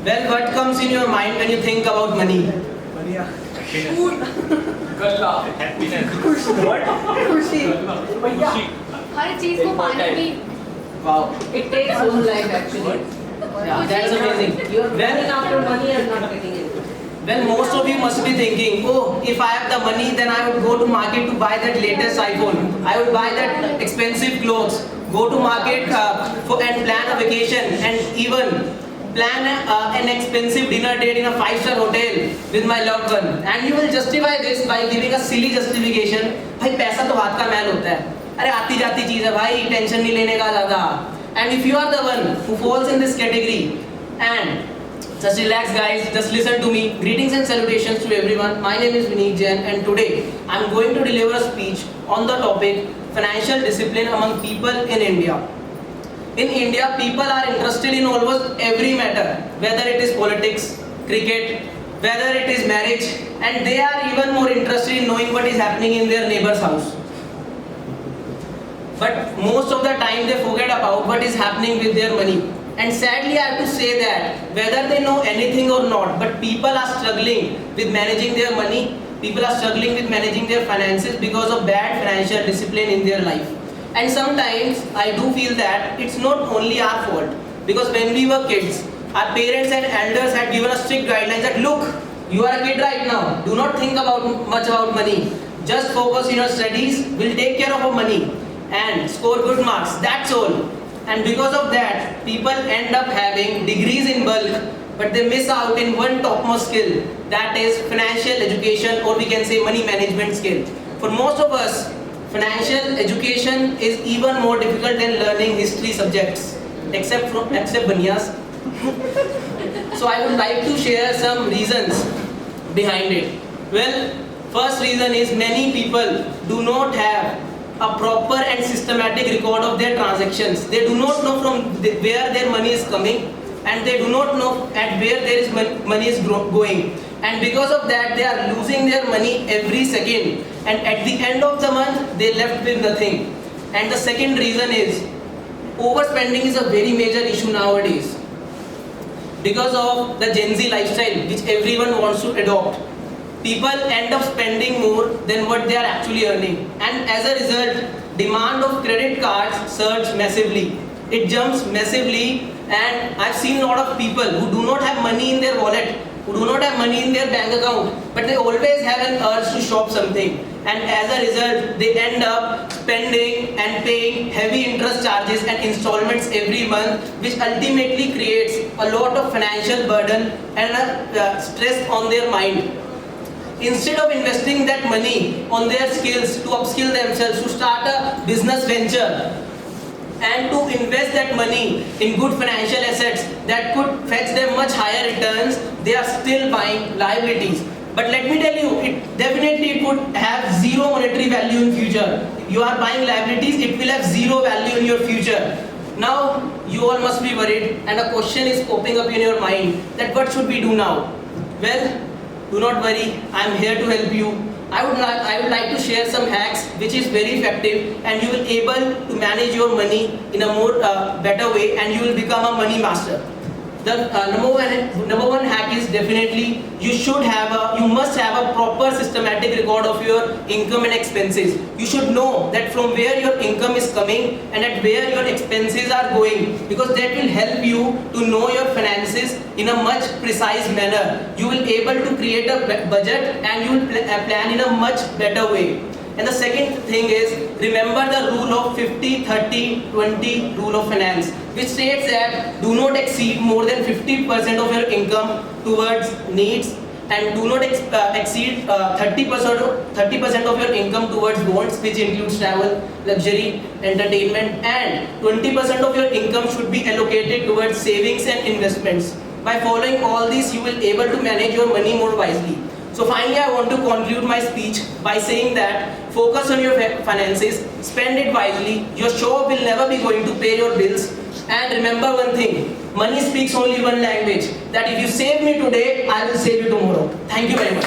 Well, what comes in your mind when you think about money? Food. Happiness. What? खुशी. भैया. हर चीज को पानी भी Wow. It takes whole life actually. Yeah, that's amazing. You are Well, running after money and not getting it. well, most of you must be thinking, oh, if I have the money, then I would go to market to buy that latest iPhone. I would buy that expensive clothes. Go to market and plan a vacation, and even plan an expensive dinner date in a 5-star hotel with my loved one. And you will justify this by giving a silly justification. भाई पैसा तो हाथ का मैल होता है. अरे आती जाती चीज है भाई, टेंशन नहीं लेने का ज़्यादा. And if you are the one who falls in this category, and just relax guys, just listen to me. Greetings and salutations to everyone. My name is Vineet Jain, and today I am going to deliver a speech on the topic financial discipline among people in India. In India, people are interested in almost every matter, whether it is politics, cricket, whether it is marriage, and they are even more interested in knowing what is happening in their neighbor's house. But most of the time they forget about what is happening with their money. And sadly I have to say that whether they know anything or not, but people are struggling with managing their money, people are struggling with managing their finances because of bad financial discipline in their life. And sometimes I do feel that it's not only our fault, because when we were kids, our parents and elders had given us strict guidelines that look, you are a kid right now, do not think much about money, just focus on your studies, we'll take care of our money and score good marks, that's all. And because of that, people end up having degrees in bulk, but they miss out in one topmost skill, that is financial education, or we can say money management skill. For most of us, financial education is even more difficult than learning history subjects, except Banias. So I would like to share some reasons behind it. Well, first reason is many people do not have a proper and systematic record of their transactions. They do not know from where their money is coming, and they do not know at where there is money is going. And because of that, they are losing their money every second, and at the end of the month they left with nothing. And the second reason is overspending is a very major issue nowadays because of the Gen Z lifestyle which everyone wants to adopt. People end up spending more than what they are actually earning, and as a result, demand of credit cards surges massively. It jumps massively, and I've seen a lot of people who do not have money in their wallet, who do not have money in their bank account, but they always have an urge to shop something, and as a result, they end up spending and paying heavy interest charges and installments every month, which ultimately creates a lot of financial burden and stress on their mind. Instead of investing that money on their skills to upskill themselves, to start a business venture, and to invest that money in good financial assets that could fetch them much higher returns, they are still buying liabilities. But let me tell you, it would have zero monetary value in future. You are buying liabilities, it will have zero value in your future. Now, you all must be worried, and a question is popping up in your mind that what should we do now? Well, do not worry, I am here to help you. I would like to share some hacks which is very effective, and you will able to manage your money in a more better way, and you will become a money master. The number one hack is definitely you must have a proper systematic record of your income and expenses. You should know that from where your income is coming and at where your expenses are going, because that will help you to know your finances in a much precise manner. You will able to create a budget, and you will plan in a much better way. And the second thing is, remember the rule of 50-30-20 rule of finance, which states that do not exceed more than 50% of your income towards needs, and do not exceed 30% of your income towards wants, which includes travel, luxury, entertainment, and 20% of your income should be allocated towards savings and investments. By following all these, you will able to manage your money more wisely. So finally, I want to conclude my speech by saying that focus on your finances, spend it wisely, your shop will never be going to pay your bills, and remember one thing, money speaks only one language, that if you save me today, I will save you tomorrow. Thank you very much.